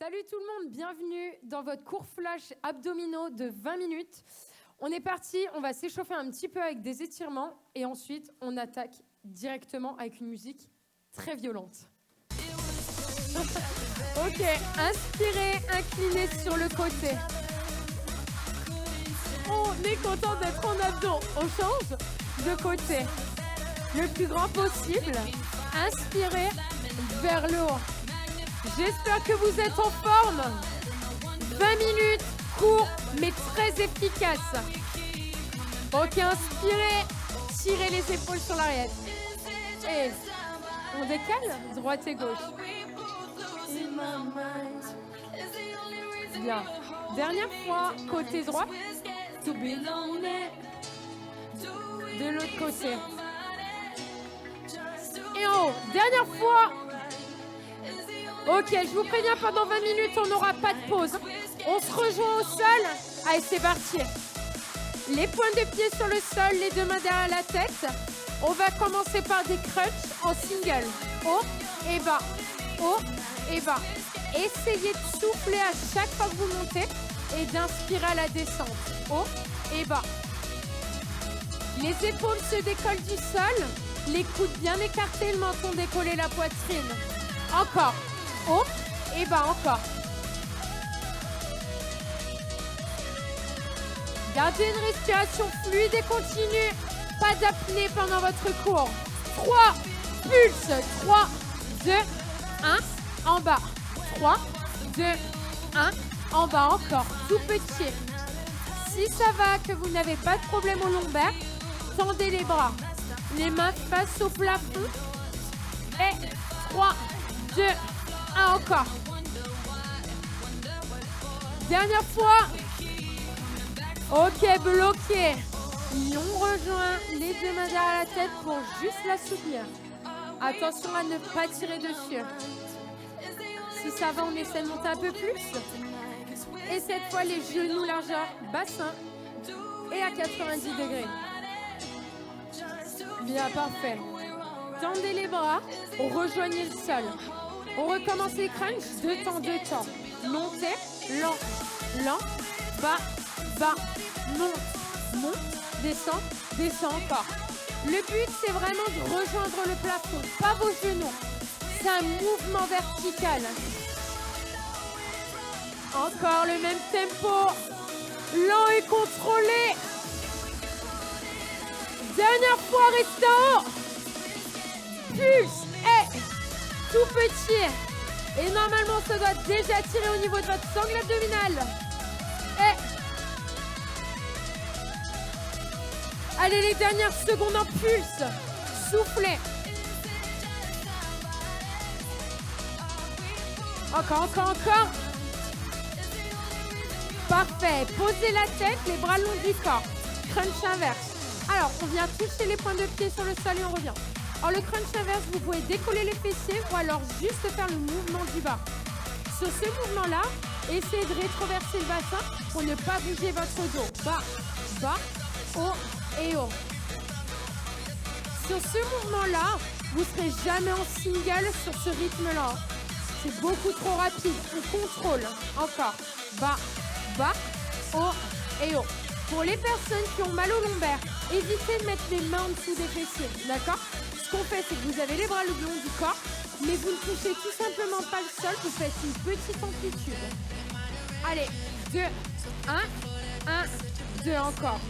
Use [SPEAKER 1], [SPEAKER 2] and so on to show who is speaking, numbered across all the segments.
[SPEAKER 1] Salut tout le monde, bienvenue dans votre cours flash abdominaux de 20 minutes. On est parti, on va s'échauffer un petit peu avec des étirements et ensuite on attaque directement avec une musique très violente. Ok, inspirez, inclinez sur le côté. On est content d'être en abdos. On change de côté le plus grand possible. Inspirez vers le haut. J'espère que vous êtes en forme. 20 minutes, court mais très efficace. Ok, inspirez, tirez les épaules sur l'arrière. Et on décale, droite et gauche. Bien. Dernière fois, côté droit. De l'autre côté. Et en haut. Dernière fois. Ok, je vous préviens, pendant 20 minutes, on n'aura pas de pause. On se rejoint au sol. Allez, c'est parti. Les pointes de pied sur le sol, les deux mains derrière la tête. On va commencer par des crunchs en single. Haut et bas. Haut et bas. Essayez de souffler à chaque fois que vous montez et d'inspirer à la descente. Haut et bas. Les épaules se décollent du sol. Les coudes bien écartés, le menton décollé, la poitrine. Encore. Haut et bas, encore. Gardez une respiration fluide et continue. Pas d'apnée pendant votre cours. 3, pulse. 3, 2, 1, en bas. 3, 2, 1, en bas, encore. Tout petit. Si ça va, que vous n'avez pas de problème au lombaire, tendez les bras. Les mains face au plafond. Et 3, 2, 1, encore. Dernière fois. Ok, bloqué. Et on rejoint les deux mains derrière la tête pour juste la soutenir. Attention à ne pas tirer dessus. Si ça va, on essaie de monter un peu plus. Et cette fois, les genoux largeur bassin et à 90 degrés. Bien, parfait. Tendez les bras, rejoignez le sol. On recommence les crunchs, 2 temps, 2 temps. Montez, lent, lent, bas, bas, monte, monte, descend, descend encore. Le but, c'est vraiment de rejoindre le plafond, pas vos genoux. C'est un mouvement vertical. Encore le même tempo, lent et contrôlé. Dernière fois, restez en haut. Pulse et tout petit. Et normalement, ça doit déjà tirer au niveau de votre sangle abdominale. Et allez, les dernières secondes en pulse. Soufflez. Encore, encore, encore. Parfait. Posez la tête, les bras le long du corps. Crunch inverse. Alors, on vient toucher les points de pied sur le sol et on revient. Alors, le crunch inverse, vous pouvez décoller les fessiers ou alors juste faire le mouvement du bas. Sur ce mouvement-là, essayez de rétroverser le bassin pour ne pas bouger votre dos. Bas, bas, haut et haut. Sur ce mouvement-là, vous ne serez jamais en single sur ce rythme-là. C'est beaucoup trop rapide. On contrôle. Encore. Bas, bas, haut et haut. Pour les personnes qui ont mal au lombaire, évitez de mettre les mains en dessous des fessiers. D'accord ? Ce qu'on fait, c'est que vous avez les bras le long du corps, mais vous ne touchez tout simplement pas le sol. Vous faites une petite amplitude. Allez. 2, 1, 1, 2 encore.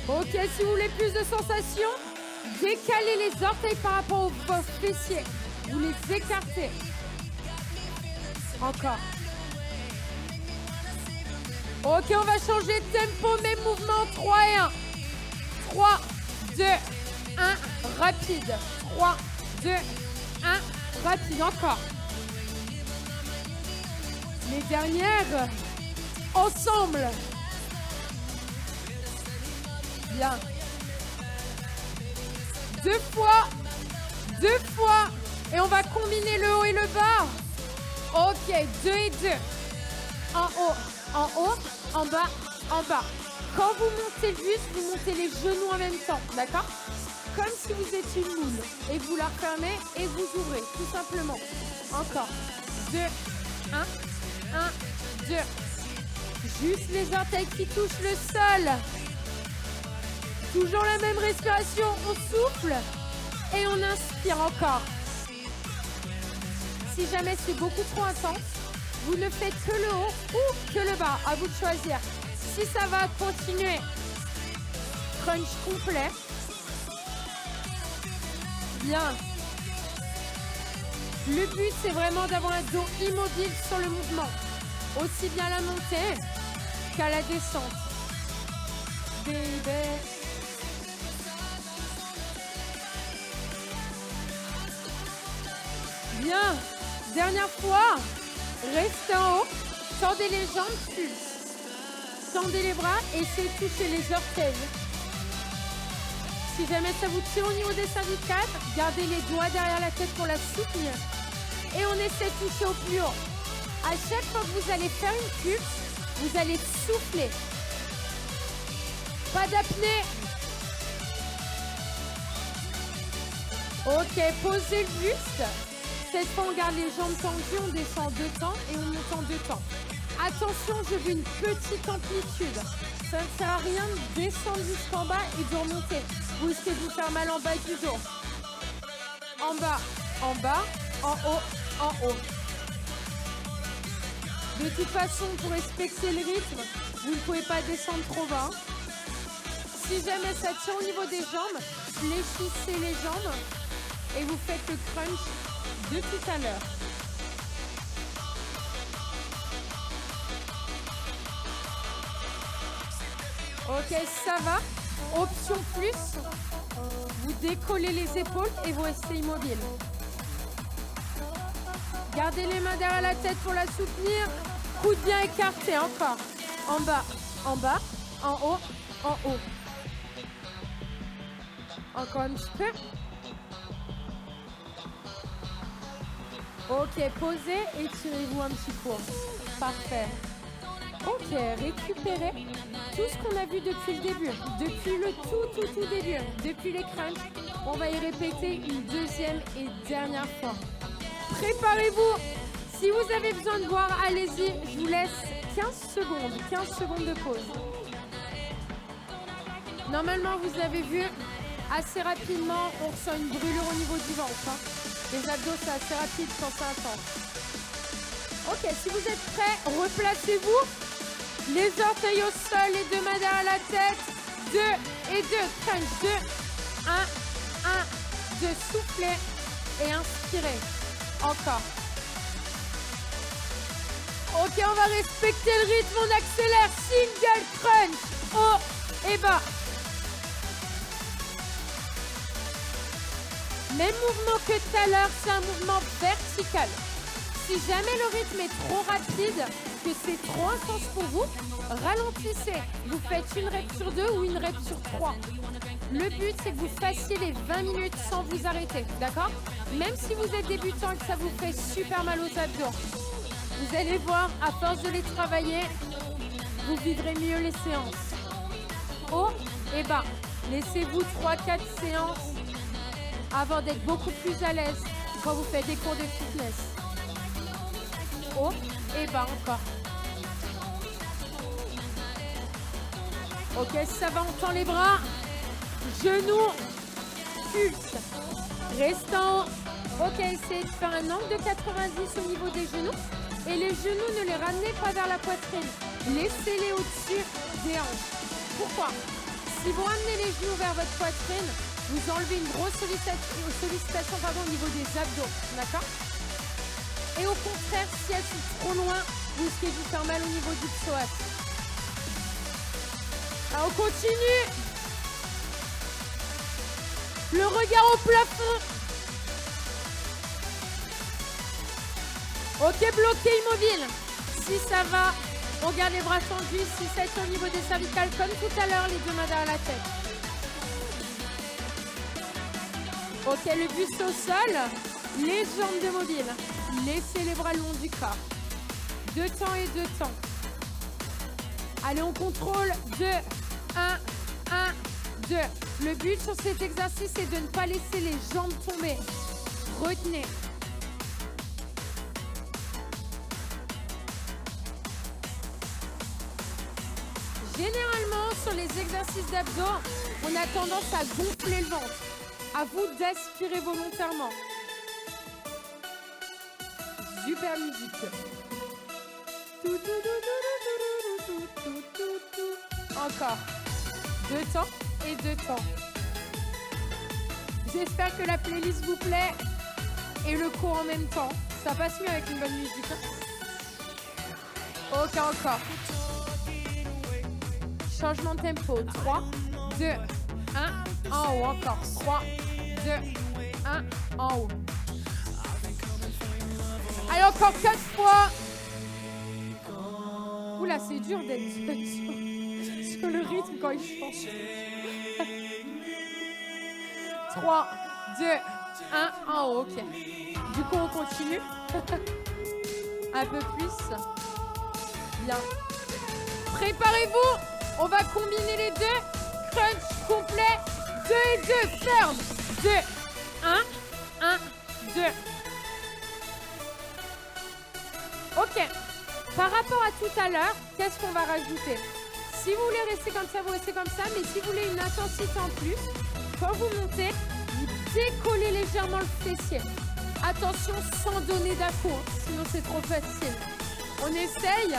[SPEAKER 1] Ok, si vous voulez plus de sensations, décalez les orteils par rapport aux fessiers. Vous les écartez. Encore. Ok, on va changer de tempo, même mouvement. 3 et 1. 3, 2, 1, rapide. 3, 2, 1, rapide. Encore. Les dernières, ensemble. Bien. 2 fois. 2 fois. Et on va combiner le haut et le bas. Ok, 2 et 2. En haut, en bas, en bas. Quand vous montez le buste, vous montez les genoux en même temps, d'accord ? comme si vous étiez une moule. Et vous la refermez et vous ouvrez, tout simplement. Encore. 2, 1, 1, 2. Juste les orteils qui touchent le sol. Toujours la même respiration. On souffle et on inspire encore. Si jamais c'est beaucoup trop intense, vous ne faites que le haut ou que le bas. À vous de choisir. Si ça va, continuer. Crunch complet. Bien. Le but, c'est vraiment d'avoir un dos immobile sur le mouvement. Aussi bien la montée qu'à la descente. Baby. Bien. Dernière fois. Restez en haut. Tendez les jambes, pulse. Tendez les bras et essayez de toucher les orteils. Si jamais ça vous tire au niveau des cervicales, gardez les doigts derrière la tête pour la soutenir. Et on essaie de toucher au plus haut. À chaque fois que vous allez faire une pulse, vous allez souffler. Pas d'apnée. Ok, posez le buste. Cette fois, on garde les jambes tendues, on descend en 2 temps et on monte en 2 temps. Attention, je veux une petite amplitude. Ça ne sert à rien de descendre jusqu'en bas et de remonter. Vous risquez de vous faire mal en bas du dos. En bas, en haut, en haut. De toute façon, pour respecter le rythme, vous ne pouvez pas descendre trop bas. Si jamais ça tient au niveau des jambes, fléchissez les jambes et vous faites le crunch de tout à l'heure. Ok, ça va. Option plus, vous décollez les épaules et vous restez immobile. Gardez les mains derrière la tête pour la soutenir. Coude bien écarté, encore. En bas, en haut, en haut. Encore un petit peu. Ok, posez et tirez-vous un petit coup. Parfait. Ok, récupérez tout ce qu'on a vu depuis le début, depuis le tout début, depuis les crunchs. On va y répéter une deuxième et dernière fois. Préparez-vous. Si vous avez besoin de boire, allez-y. Je vous laisse 15 secondes de pause. Normalement, vous avez vu, assez rapidement, on ressent une brûlure au niveau du ventre. Hein. Les abdos, c'est assez rapide quand c'est intense. Ok, si vous êtes prêts, replacez-vous. Les orteils au sol, les 2 mains derrière la tête. 2 et 2. Crunch. 2, 1, 1, 2. Soufflez et inspirez. Encore. Ok, on va respecter le rythme. On accélère. Single crunch. Haut et bas. Même mouvement que tout à l'heure, c'est un mouvement vertical. Si jamais le rythme est trop rapide, que c'est trop intense pour vous, ralentissez. Vous faites une rep sur 2 ou une rep sur 3. Le but, c'est que vous fassiez les 20 minutes sans vous arrêter, d'accord? Même si vous êtes débutant et que ça vous fait super mal aux abdos, vous allez voir, à force de les travailler, vous vivrez mieux les séances. Haut et bas. Laissez-vous 3-4 séances avant d'être beaucoup plus à l'aise quand vous faites des cours de fitness. Haut et bas encore. Ok, ça va, on tend les bras. Genoux, pulse. Reste en haut. Ok, essayez de faire un angle de 90 au niveau des genoux. Et les genoux, ne les ramenez pas vers la poitrine. Laissez-les au-dessus des hanches. Pourquoi? Si vous ramenez les genoux vers votre poitrine, vous enlevez une grosse sollicitation au niveau des abdos. D'accord? Et au contraire, si elles sont trop loin, vous risquez de vous faire mal au niveau du psoas. Alors, on continue. Le regard au plafond. Ok, bloqué, immobile. Si ça va, on garde les bras tendus. Si ça est au niveau des cervicales, comme tout à l'heure, les 2 mains derrière la tête. Ok, le buste au sol. Les jambes de mobile. Laissez les bras le long du corps. 2 temps et 2 temps. Allez, on contrôle. 2, 1, 1, 2. Le but sur cet exercice est de ne pas laisser les jambes tomber. Retenez. Généralement, sur les exercices d'abdos, on a tendance à gonfler le ventre. À vous d'aspirer volontairement. Super musique. Encore. 2 temps et 2 temps. J'espère que la playlist vous plaît et le cours en même temps. Ça passe mieux avec une bonne musique. Ok, encore. Changement de tempo. 3, 2, 1, en haut. Encore. 3, 2, 1, en haut. Allez, encore 4 fois. Oula, c'est dur d'être sur le rythme quand il chante. 3, 2, 1, en haut. Ok. Du coup, on continue. Un peu plus. Bien. Préparez-vous. On va combiner les deux. Crunch complet. 2 et 2. Ferme. 2, 1, 1, 2. Ok. Par rapport à tout à l'heure, qu'est-ce qu'on va rajouter? Si vous voulez rester comme ça, vous restez comme ça. Mais si vous voulez une intensité en plus, quand vous montez, vous décollez légèrement le fessier. Attention, sans donner d'à-coup, sinon c'est trop facile. On essaye.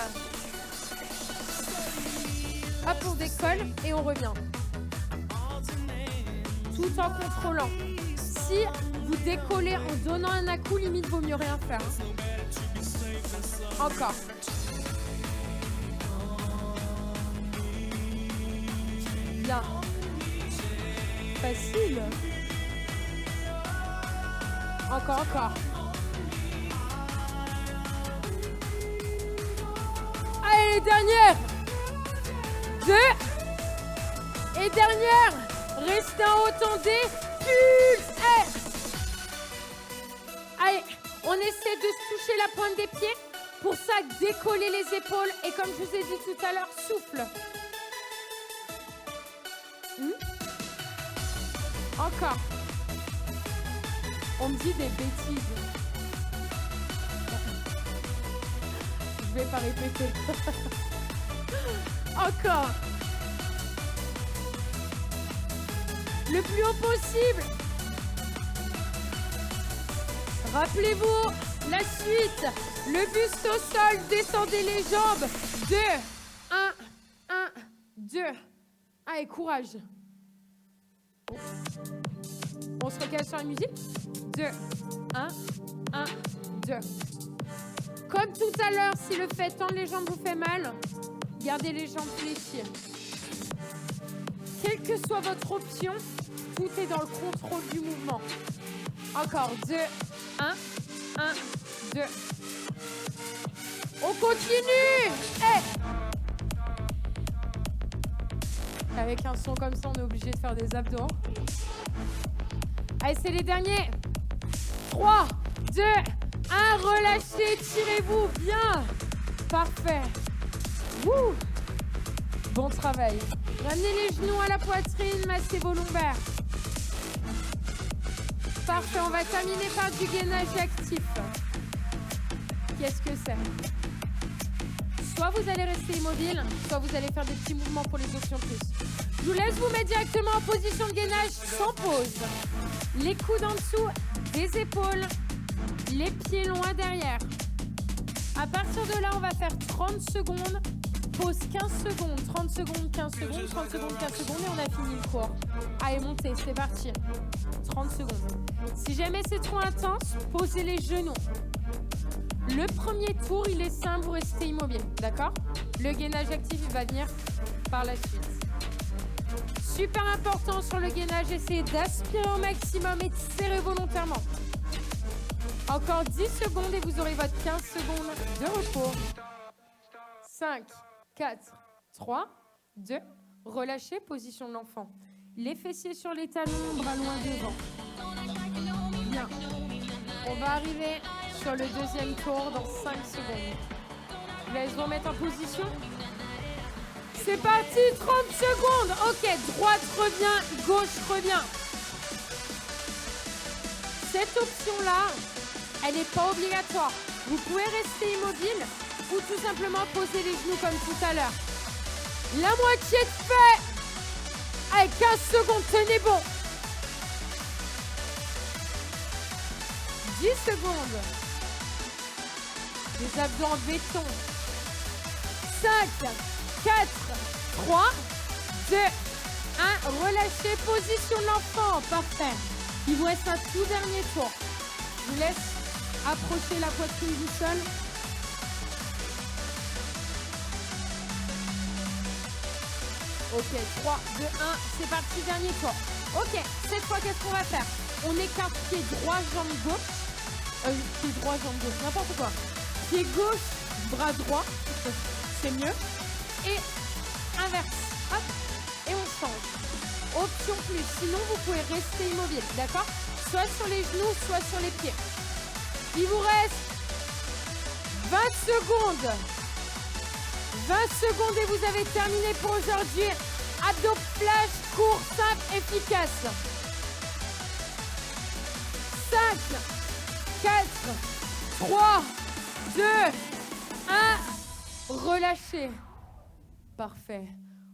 [SPEAKER 1] Hop, on décolle et on revient. Tout en contrôlant. Si vous décollez en donnant un à-coup, limite, vaut mieux rien faire. Encore. Bien. Facile. Encore, encore. Allez, dernière. 2. Et dernière. Restez en haut, tendez. Pulse. Allez, on essaie de se toucher la pointe des pieds. Pour ça, décollez les épaules. Et comme je vous ai dit tout à l'heure, souffle. Encore. On me dit des bêtises. Je vais pas répéter. Encore. Le plus haut possible. Rappelez-vous la suite. Le buste au sol, descendez les jambes. 2, 1, 1, 2. Allez, courage. On se recale sur la musique. 2, 1, 1, 2. Comme tout à l'heure, si le fait tendre les jambes vous fait mal, gardez les jambes fléchies. Quelle que soit votre option, tout est dans le contrôle du mouvement. Encore. 2, 1, 1, 2. On continue. Hey. Avec un son comme ça, on est obligé de faire des abdos. Allez, c'est les derniers. 3, 2, 1. Relâchez, tirez-vous. Bien. Parfait. Wouh. Bon travail. Ramenez les genoux à la poitrine, massez vos lombaires. Parfait, on va terminer par du gainage actif. Qu'est-ce que c'est? Soit vous allez rester immobile, soit vous allez faire des petits mouvements pour les options plus. Je vous laisse vous mettre directement en position de gainage sans pause. Les coudes en dessous des épaules, les pieds loin derrière. À partir de là, on va faire 30 secondes, pause 15 secondes, 30 secondes, 15 secondes, 30 secondes, 15 secondes et on a fini le cours. Allez, montez, c'est parti. 30 secondes. Si jamais c'est trop intense, posez les genoux. Le premier tour, il est simple, vous restez immobile, d'accord? Le gainage actif, il va venir par la suite. Super important sur le gainage, essayez d'aspirer au maximum et de serrer volontairement. Encore 10 secondes et vous aurez votre 15 secondes de repos. 5, 4, 3, 2, relâchez, position de l'enfant. Les fessiers sur les talons, bras loin devant. Bien. On va arriver sur le deuxième tour dans 5 secondes. Je laisse vous remettre en position. C'est parti, 30 secondes. Ok, droite revient, gauche revient. Cette option-là, elle n'est pas obligatoire. Vous pouvez rester immobile ou tout simplement poser les genoux comme tout à l'heure. La moitié de fait. Allez, 15 secondes, tenez bon. 10 secondes. Les abdos en béton. 5, 4, 3, 2, 1. Relâchez, position de l'enfant. Parfait. Il vous reste un tout dernier tour. Je vous laisse approcher la poitrine du sol. Ok, 3, 2, 1, c'est parti, dernier tour. Ok, cette fois, qu'est-ce qu'on va faire? On écarte pied droit, jambe gauche. Pied droit, jambe gauche, n'importe quoi. Pied gauche, bras droit, c'est mieux. Et inverse, hop, et on change. Option plus, sinon vous pouvez rester immobile, d'accord? Soit sur les genoux, soit sur les pieds. Il vous reste 20 secondes. 20 secondes et vous avez terminé pour aujourd'hui. Abdos flash, court, simple, efficace. 5, 4, 3, 2, 1. Relâchez. Parfait.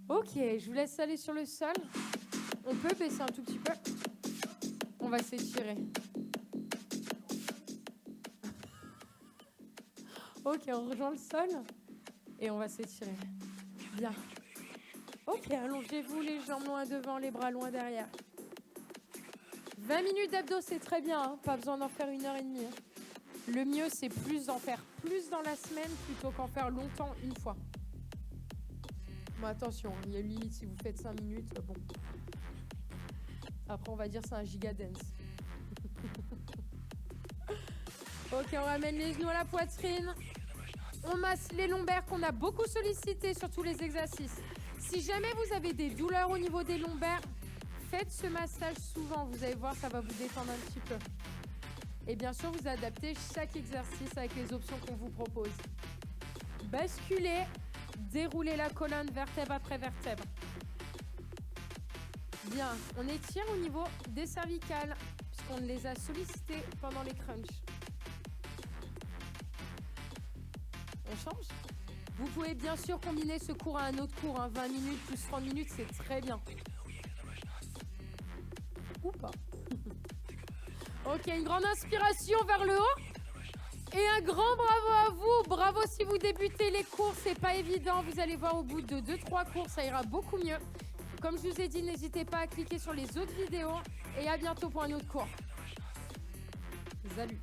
[SPEAKER 1] Ok, je vous laisse aller sur le sol. On peut baisser un tout petit peu. On va s'étirer. Ok, on rejoint le sol. Et on va s'étirer. Bien. Ok, allongez-vous, les jambes loin devant, les bras loin derrière. 20 minutes d'abdos, c'est très bien. Hein, pas besoin d'en faire 1h30. Hein. Le mieux, c'est plus d'en faire plus dans la semaine plutôt qu'en faire longtemps une fois. Bon, attention, il y a une limite. Si vous faites 5 minutes, bon. Après, on va dire c'est un giga dance. Ok, on ramène les genoux à la poitrine. On masse les lombaires qu'on a beaucoup sollicités sur tous les exercices. Si jamais vous avez des douleurs au niveau des lombaires, faites ce massage souvent. Vous allez voir, ça va vous détendre un petit peu. Et bien sûr, vous adaptez chaque exercice avec les options qu'on vous propose. Basculez, déroulez la colonne vertèbre après vertèbre. Bien, on étire au niveau des cervicales, puisqu'on les a sollicités pendant les crunchs. On change. Vous pouvez bien sûr combiner ce cours à un autre cours, hein, 20 minutes plus 30 minutes, c'est très bien. Ou pas. Ok, une grande inspiration vers le haut. Et un grand bravo à vous. Bravo si vous débutez les cours, c'est pas évident. Vous allez voir au bout de 2-3 cours, ça ira beaucoup mieux. Comme je vous ai dit, n'hésitez pas à cliquer sur les autres vidéos. Et à bientôt pour un autre cours. Salut.